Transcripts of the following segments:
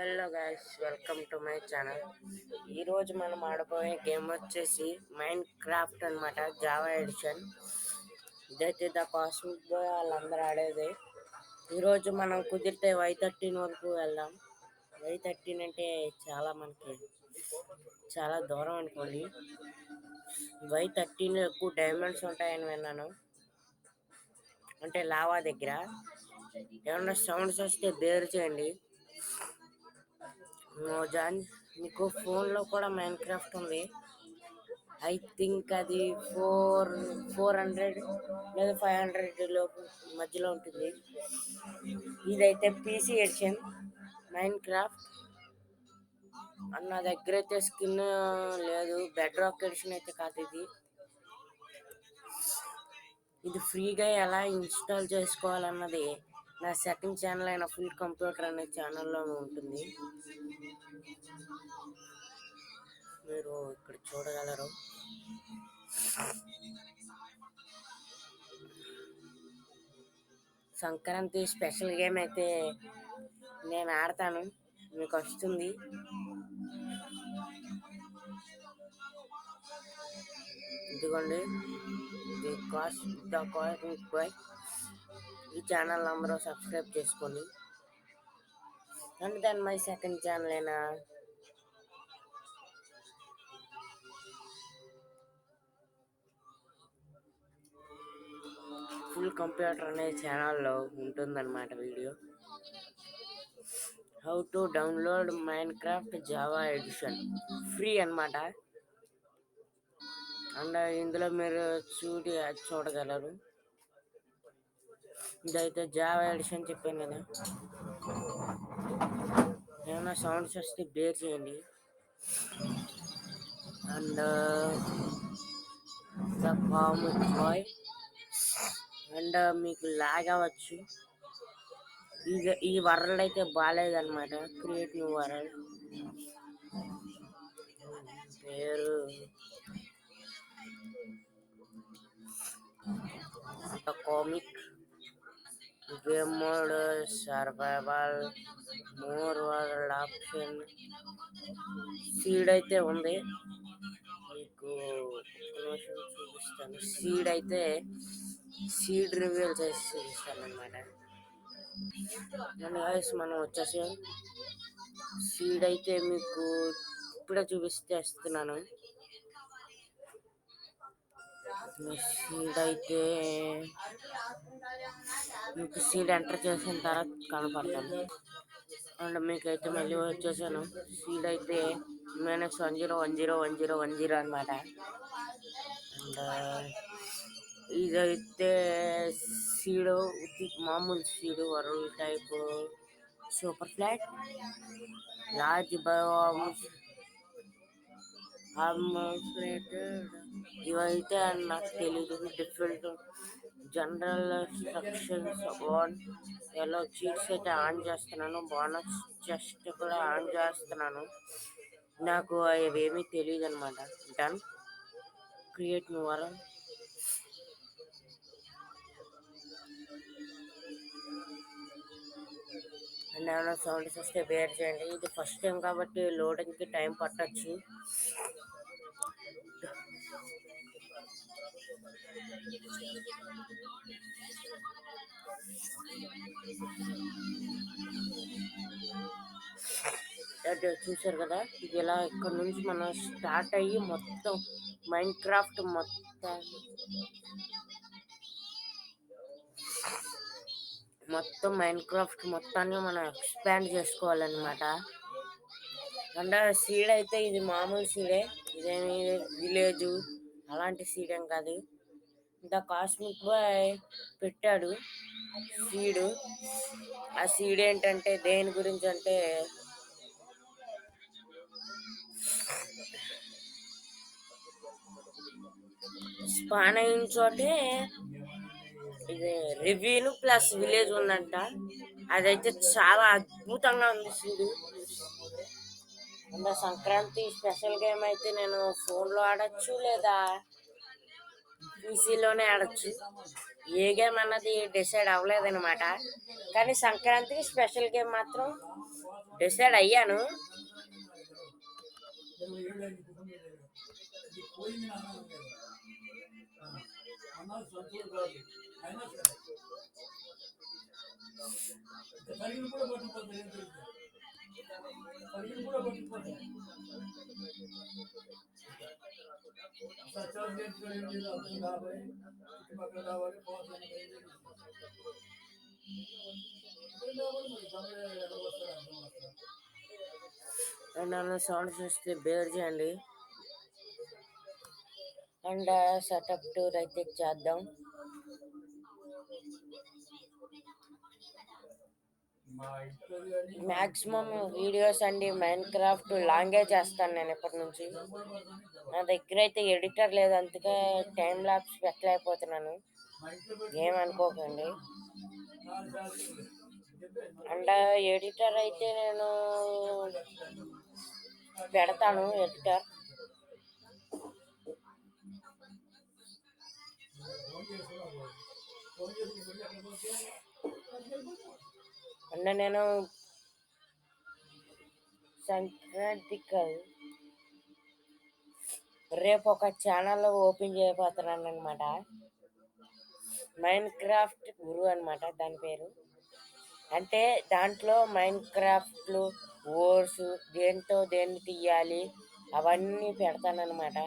Hello guys, welcome to my channel. ఈరోజు మనం ఆడబోయే game వచ్చేసి మైండ్ క్రాఫ్ట్ అనమాట, జావా ఎడిషన్. ఇదైతే ద కాస్మిక్ బాయ్ వాళ్ళందరూ ఆడేది. ఈరోజు మనం కుదిరితే Y13 వరకు వెళ్దాం. Y13 అంటే మనకి చాలా దూరం అనుకోండి. Y13 ఎక్కువ డైమండ్స్ ఉంటాయని విన్నాను, అంటే లావా దగ్గర. ఏమన్నా సౌండ్స్ వస్తే బేర్ చేయండి. జాన్, మీకు ఫోన్లో కూడా మైన్ క్రాఫ్ట్ ఉంది. ఐ థింక్ అది 400 లేదా 500 లోపు మధ్యలో ఉంటుంది. ఇదైతే పీసీ ఎడిషన్ మైన్ క్రాఫ్ట్. నా దగ్గర అయితే స్కిన్ లేదు, బెడ్ రాక్ ఎడిషన్ అయితే కాదు. ఇది ఫ్రీగా ఎలా ఇన్స్టాల్ చేసుకోవాలన్నది నా సెకండ్ ఛానల్ అయిన ఫుల్ కంప్యూటర్ అనే ఛానల్లో ఉంటుంది, మీరు ఇక్కడ చూడగలరు. సంక్రాంతి స్పెషల్ గేమ్ అయితే నేను ఆడతాను, మీకు వస్తుంది. ఇదిగోండి, ది కాస్మిక్ బాయ్. ఈ ఛానల్ అందరూ సబ్స్క్రైబ్ చేసుకోండి. And then my second channel అయినా ఫుల్ కంప్యూటర్ అనే ఛానల్లో ఉంటుందన్నమాట video. How to download Minecraft Java edition, free అన్నమాట. అండ్ ఇందులో మీరు చూడగలరు. ఇదైతే జావా ఎడిషన్ చెప్పాను కదా. ఏమైనా సౌండ్స్ వస్తే బేర్ చేయండి. And the comic boy. And మీకు లాగ్ అవ్వచ్చు. ఈ వరల్డ్ అయితే బాగాలేదన్నమాట, క్రియేట్ న్యూ వరల్డ్. పేరు the comic. Game mode survival, more world option, seed అయితే ఉంది. మీకు చూపిస్తాను. సీడ్ రివీల్ చేసి చూపిస్తాను అనమాట. మనం వచ్చేసి సీడ్ అయితే మీకు ఇప్పుడే చూపిస్తున్నాను. సీడ్ అయితే మీకు సీడ్ ఎంటర్ చేసిన తర్వాత కనపడతాను. అండ్ మీకైతే మళ్ళీ వచ్చేసాను. సీడ్ అయితే -10101010 అనమాట. అండ్ ఇదైతే సీడు, మామూలు seed, world type, super flat, large biomes, ఇవైతే నాకు తెలీదు. Different general instructions on. ఎలా చీట్స్ అయితే ఆన్ చేస్తున్నాను, బోనస్ చెస్ట్ కూడా ఆన్ చేస్తున్నాను. నాకు అవేమీ తెలియదు అనమాట. Done, create new world. And ఏమైనా సౌండ్స్ వస్తే బేర్ చేయండి. ఇది ఫస్ట్ టైం కాబట్టి లోడింగ్కి టైం పట్టచ్చు. చూసారు కదా, ఇది ఇలా ఇక్కడ నుంచి మనం స్టార్ట్ అయ్యి మొత్తం మైండ్ క్రాఫ్ట్ మొత్తాన్ని మనం ఎక్స్పాండ్ చేసుకోవాలన్నమాట. అండ్ సీడ్ అయితే ఇది మామూలు సీడే, ఇదేమి విలేజ్ అలాంటి సీడ్ ఏం కాదు. ద కాస్మిక్ బాయ్ పెట్టాడు సీడు. ఆ సీడ్ ఏంటంటే దేని గురించి అంటే, స్పాన్ అయిన చోటే ఇది రివ్యూను ప్లస్ విలేజ్ ఉందంట. అదైతే చాలా అద్భుతంగా ఉంది seed. And Sankranti special game అయితే నేను ఫోన్లో ఆడచ్చు లేదా పీసీలోనే ఆడచ్చు. ఏ గేమ్ అన్నది డిసైడ్ అవ్వలేదన్నమాట. కానీ సంక్రాంతికి స్పెషల్ గేమ్ మాత్రం డిసైడ్ అయ్యాను. నన్ను సౌండ్ చూస్తే బేర్ చేయండి. అండ్ సెటప్ టూర్ అయితే చేద్దాం. మ్యాక్సిమం వీడియోస్ అండి మైన్ క్రాఫ్ట్ లాంగే చేస్తాను నేను ఇప్పటి నుంచి. నా దగ్గర అయితే ఎడిటర్ లేదు, అందుకే టైం ల్యాప్స్ పెట్టలేకపోతున్నాను, ఏమనుకోకండి. అండ్ ఎడిటర్ అయితే నేను పెడతాను, ఎడిటర్. అండ్ నేను సంక్రాంతికల్ రేపు ఒక ఛానల్ ఓపెన్ చేయబోతున్నాను అనమాట. మైన్ క్రాఫ్ట్ గురు అనమాట దాని పేరు. అంటే దాంట్లో మైన్ క్రాఫ్ట్లు ఓర్స్ దేంతో దేన్ని తీయాలి అవన్నీ పెడతానమాట.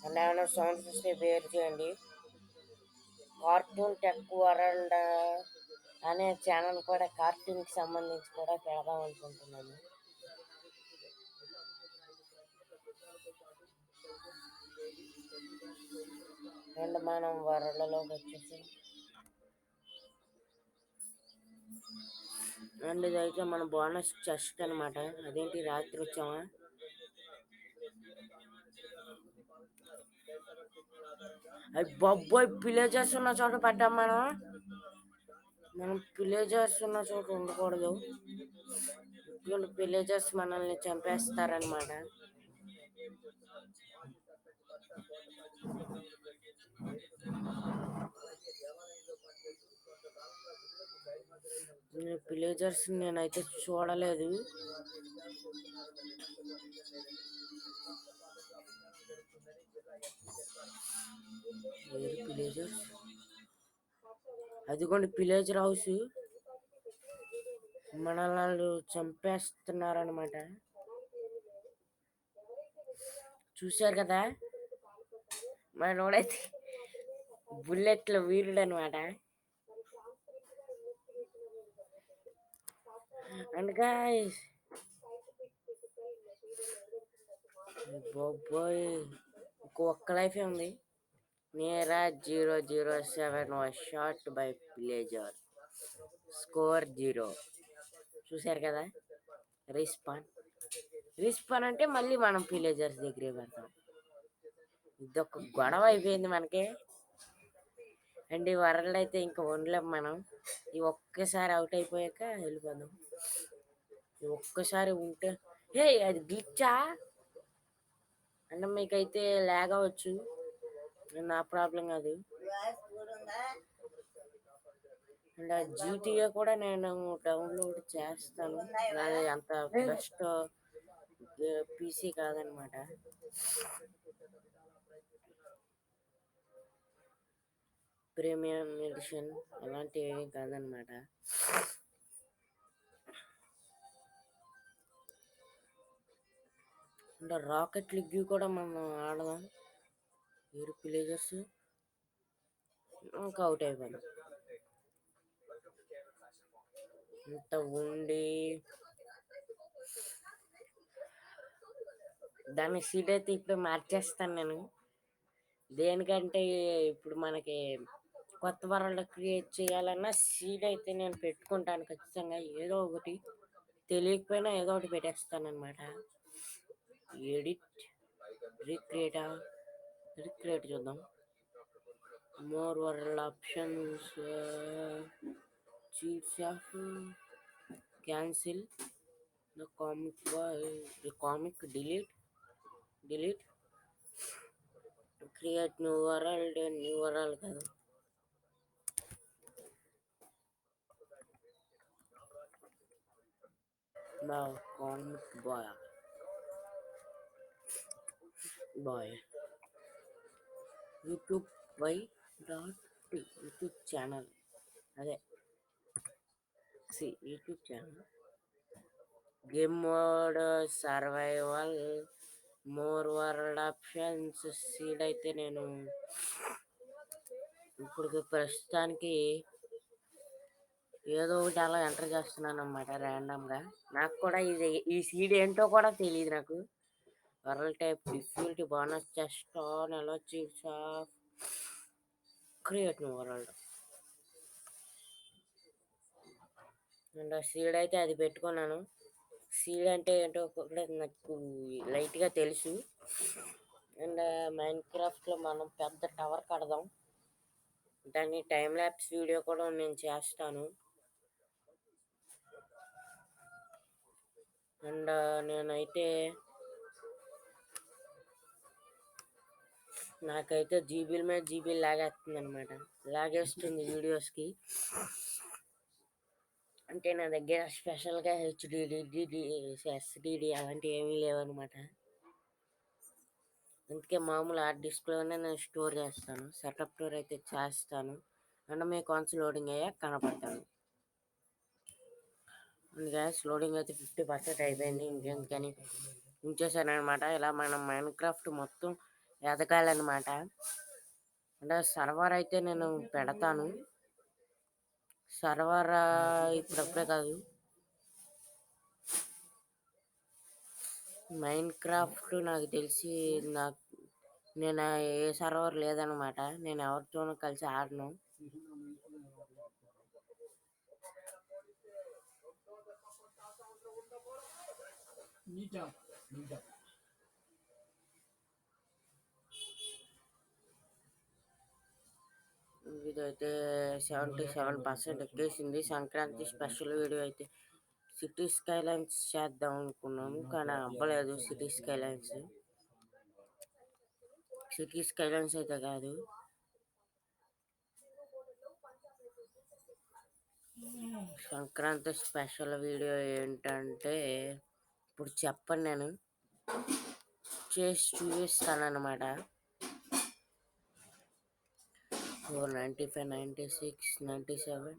ఏమైనా సౌండ్స్ వస్తే వేరు చేయండి. కార్టూన్ టెక్ వరల్డ్ అనే ఛానల్ కూడా కార్టూన్కి సంబంధించి కూడా పెడదాం అనుకుంటున్నాను. అండ్ మనం వరల్డ్లోకి వచ్చేసి అండ్ ఇదైతే మన బోనస్ చెస్ట్ అనమాట. అదేంటి రాత్రి వచ్చామా? అది బొబ్బాయి విలేజర్స్ ఉన్న చోట పడ్డాం మనం. విలేజర్స్ ఉన్న చోట ఉండకూడదు. ఇటువంటి విలేజర్స్ మనల్ని చంపేస్తారనమాట. విలేజర్స్ నేనైతే చూడలేదు. విలేజర్స్ అదిగోండి విలేజర్ హౌస్. మనల్ని చంపేస్తున్నారనమాట. చూశారు కదా, మనోడైతే బుల్లెట్ల వీరుడు అనమాట. అండ్ గైస్ బాబోయ్ ఒక్క లైఫే ఉంది. నేరా 007 was shot by villager. Score 0. చూశారు కదా, రిస్పాన్ అంటే మళ్ళీ మనం విలేజర్స్ దగ్గరే పెడతాం. ఇదొక గొడవ అయిపోయింది మనకి. అండ్ ఈ వరల్డ్ అయితే ఇంకా ఉండలేం మనం. ఈ ఒక్కసారి అవుట్ అయిపోయాక వెళ్ళిపోదాం. ఒక్కసారి ఉంటే అది గ్లిచ్చా అంటే మీకైతే లాగ్ అవ్వచ్చు, నా ప్రాబ్లం కాదు. అండ్ జీటీఏ కూడా నేను డౌన్లోడ్ చేస్తాను. నాది అంత బెస్ట్ పీసీ కాదనమాట. ప్రీమియం ఎడిషన్ అలాంటివి ఏమీ కాదనమాట. అంటే రాకెట్ లీగ్ కూడా మనం ఆడదాం. విలేజర్స్ ఇంకా అవుట్ అయిపోయాం. ఇంత ఉండి దాని సీట్ అయితే ఇప్పుడు మార్చేస్తాను నేను. దేనికంటే ఇప్పుడు మనకి కొత్త వరల్డ్ క్రియేట్ చేయాలన్నా సీడ్ అయితే నేను పెట్టుకుంటాను ఖచ్చితంగా. ఏదో ఒకటి తెలియకపోయినా ఏదో ఒకటి పెట్టేస్తాను అనమాట. ఎడిట్ రీక్రియేట్ చూద్దాం. More world options, cheats of cancel the comic delete create new world కాదు. Now, comic boy. YouTube y dot YouTube channel. అదే YouTube channel. Game mode, survival, more world options, seed అయితే నేను ఇప్పుడు ప్రస్తుతానికి ఏదో ఒకటి అలా ఎంటర్ చేస్తున్నాను అనమాట ర్యాండమ్గా. నాకు కూడా ఈ సీడ్ ఏంటో కూడా తెలియదు నాకు. World type difficulty bonus chest on ఎలా cheats off create world. And seed అయితే అది పెట్టుకున్నాను. సీడ్ అంటే ఏంటో కూడా నాకు లైట్గా తెలుసు. అండ్ మైండ్ క్రాఫ్ట్లో మనం పెద్ద టవర్ కడదాం. దాన్ని టైం ల్యాప్స్ వీడియో కూడా నేను చేస్తాను. అండ్ నేనైతే నాకైతే జీబీల మీద జీబీలు లాగేస్తుంది అనమాట. లాగేస్తుంది వీడియోస్కి. అంటే నా దగ్గర స్పెషల్గా హెచ్డిడి ఎస్డిడి అలాంటివి ఏమీ లేవన్నమాట. అందుకే మామూలు హార్డ్ డిస్క్లోనే నేను స్టోర్ చేస్తాను. సెటప్ టూర్ అయితే చేస్తాను. అండ్ మీ కాన్స్ లోడింగ్ అయ్యాక కనపడతాను. అండ్ గ్యాస్ లోడింగ్ అయితే 50% అయిపోయింది. ఇంకెందుకని ఉంచేసాను అనమాట. ఇలా మనం మైండ్ క్రాఫ్ట్ మొత్తం ఎదగాలన్నమాట. అంటే సర్వర్ అయితే నేను పెడతాను. సర్వర్ ఇప్పుడప్పుడే కాదు. మైండ్ క్రాఫ్ట్ నాకు తెలిసి నేను ఏ సర్వర్ లేదనమాట. నేను ఎవరితోనూ కలిసి ఆడను. ఇదైతే 77% ఎక్కేసింది. సంక్రాంతి స్పెషల్ వీడియో అయితే సిటీ స్కైలైన్స్ చేద్దాం అనుకున్నాము, కానీ అవ్వలేదు. సిటీ స్కైలైన్స్ అయితే కాదు. సంక్రాంతి స్పెషల్ వీడియో ఏంటంటే ఇప్పుడు చెప్పను, నేను చేసి చూపిస్తాను అనమాట. 495, 96, 97,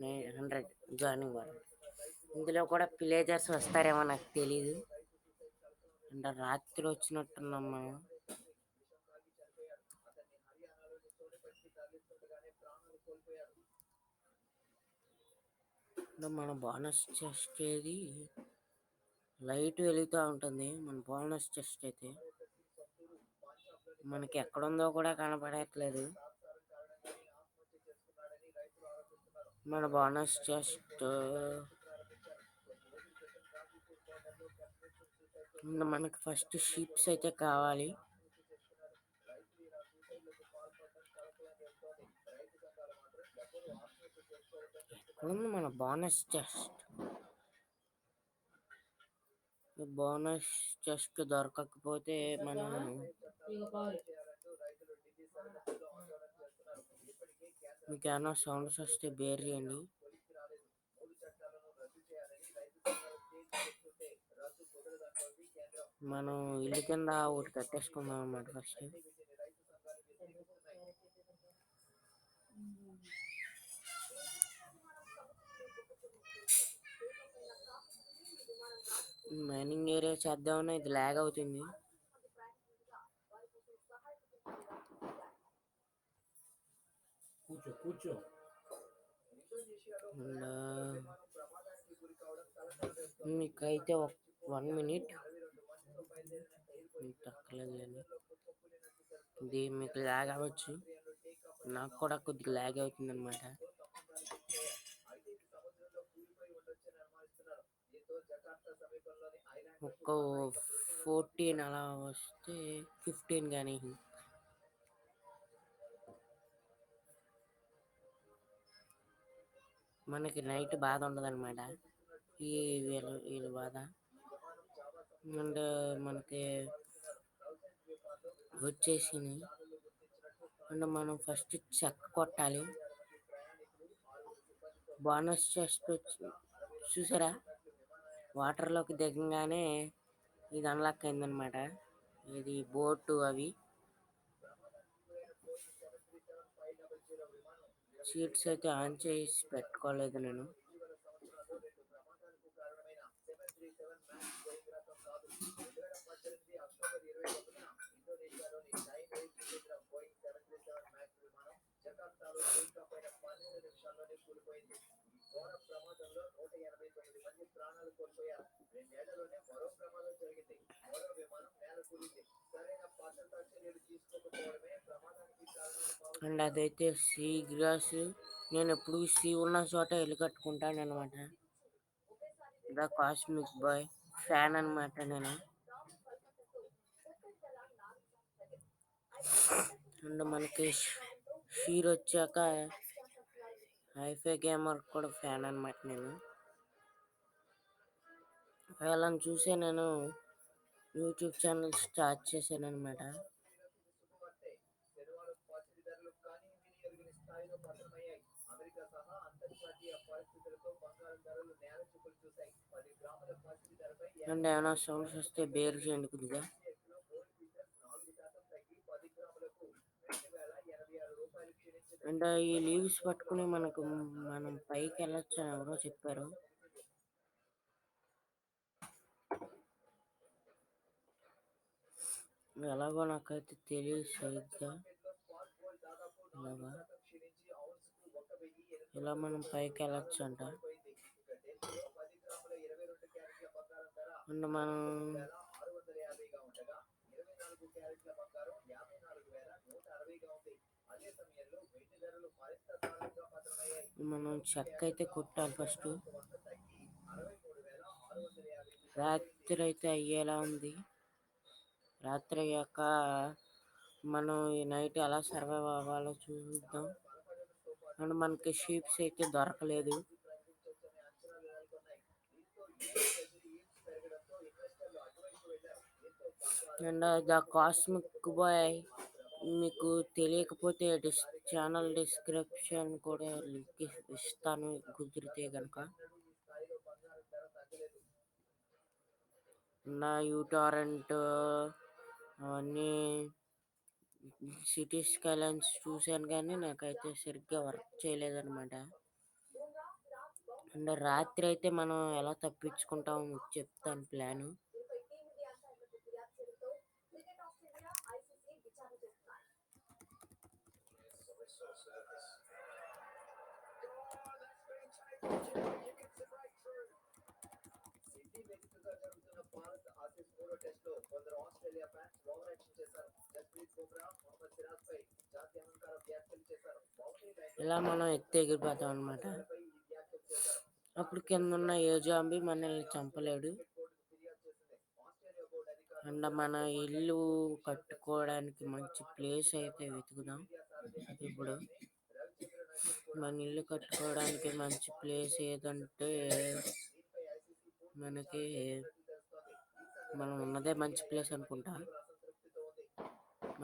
900 జాయినింగ్ వాళ్ళు. ఇందులో కూడా విలేజర్స్ వస్తారేమో నాకు తెలీదు. అంటే రాత్రి వచ్చినట్టున్నాం మనం. మన బోనస్ చెస్ట్ ఏది లైట్ వెలుగుతూ ఉంటుంది. మన బోనస్ చెస్ట్ అయితే మనకి ఎక్కడుందో కూడా కనపడట్లేదు. మన బోనస్ చెస్ట్ మనకి ఫస్ట్ షీప్స్ అయితే కావాలి. ఎక్కడుంది మన బోనస్ చెస్ట్? బోనస్ చెస్ట్ దొరకకపోతే మనం మీకు ఏమైనా సౌండ్స్ వస్తే బేర్ చేయండి. మనం ఇల్లు కింద ఒకటి కట్టేసుకుందాం అన్నమాట ఫస్ట్. మైనింగ్ ఏరియా చేద్దామని ఇది ల్యాగ్ అవుతుంది. మీకైతే 1 మినిట్ తక్కలేదు. ఇది మీకు ల్యాగ్ అవ్వచ్చు, నాకు కూడా కొద్దిగా ల్యాగ్ అవుతుంది అనమాట. ఒక్క 14 అలా వస్తే 15 కానీ మనకి నైట్ బాధ ఉండదు అనమాట. వీళ్ళ బాధ. అండ్ మనకి వచ్చేసింది. అండ్ మనం ఫస్ట్ చెక్క కొట్టాలి. బోనస్ చెస్ట్ చూసారా, వాటర్లోకి దిగంగానే ఇది అన్లాక్ అయిందనమాట. ఇది బోటు అవి సీట్స్ అయితే ఆన్ చేసి పెట్టుకోలేదు నేను. అండ్ అదైతే సీ గ్రాస్. నేను ఎప్పుడు సీ ఉన్న చోట ఇల్లు కట్టుకుంటాను అనమాట. ద కాస్మిక్ బాయ్ ఫ్యాన్ అనమాట నేను. అండ్ మనకి షీర్ వచ్చాక హైఫై గేమర్ కూడా ఫ్యాన్ అనమాట నేను. వాళ్ళని చూసే నేను యూట్యూబ్ ఛానల్ స్టార్ట్ చేశాను అనమాట. అండ్ ఏమైనా సౌండ్స్ వస్తే బేర్ చేయండి కొద్దిగా. అండ్ ఈ లీవ్స్ పట్టుకుని మనం పైకి వెళ్ళొచ్చు అని ఎవరో చెప్పారు. ఎలాగో నాకైతే తెలియదు సరిగ్గా. ఇలాగా ఇలా మనం పైకి వెళ్ళొచ్చు అంట. అండ్ మనం చెక్క అయితే కొట్టాలి ఫస్ట్. రాత్రి అయితే అయ్యేలా ఉంది. రాత్రి అయ్యాక మనం ఈ నైట్ ఎలా సర్వైవ్ అవ్వాలో చూద్దాం. అండ్ మనకి షీప్స్ అయితే దొరకలేదు. అండ్ ద కాస్మిక్ బాయ్ మీకు తెలియకపోతే ఛానల్ డిస్క్రిప్షన్ కూడా లింక్ ఇస్తాను కుదిరితే కనుక. నా యూటారెంట్ అవన్నీ సిటీ స్కైలైన్స్ చూశాను కానీ నాకైతే సరిగ్గా వర్క్ చేయలేదన్నమాట. అండ్ రాత్రి అయితే మనం ఎలా తప్పించుకుంటాం చెప్తాను ప్లాను. ఇలా మనం ఎత్తి ఎగిరిపోతాం అనమాట. అప్పుడు కింద ఉన్న ఏ జాంబీ మనల్ని చంపలేడు. అండ్ మన ఇల్లు కట్టుకోవడానికి మంచి ప్లేస్ అయితే వెతుకుదాం. ఇప్పుడు మన ఇల్లు కట్టుకోవడానికి మంచి ప్లేస్ ఏదంటే మనకి మనం ఉన్నదే మంచి ప్లేస్ అనుకుంటా.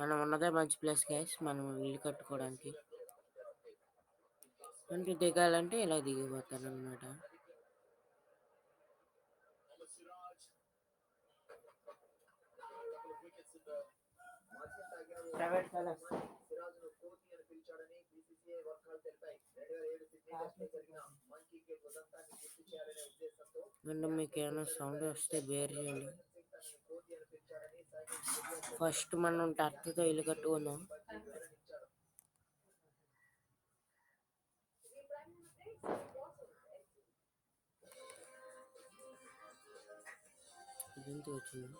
మనం ఉన్నదే మంచి ప్లేస్ గైస్ మనం ఇల్లు కట్టుకోవడానికి. అంటే దిగాలంటే ఇలా దిగిపోతాను అనమాట. అండ్ మీకు ఏమైనా సౌండ్ వస్తే బేర్ చేయండి. ఫస్ట్ మనం టర్త్తో ఇల్లు కట్టుకుందాం. ఇదంతా వచ్చింది.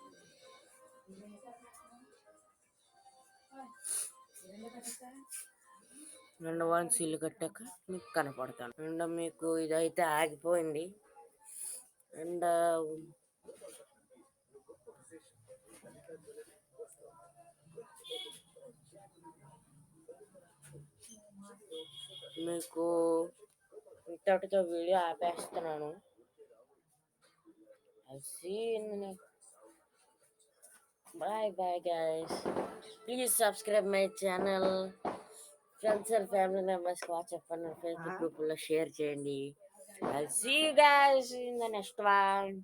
అండ్ వన్స్ ఇల్లు కట్టాక మీకు కనపడతాను. అండ్ మీకు ఇదైతే ఆగిపోయింది. అండ్ మీకు ఇంతటితో video ఆపేస్తున్నాను. I'll see you in the next. Bye bye guys. Please subscribe my channel. Friends and family మెంబర్స్కి వాట్సాప్ అండ్ ఫేస్బుక్ గ్రూపుల్లో షేర్ చేయండి. I'll see you guys in the next one.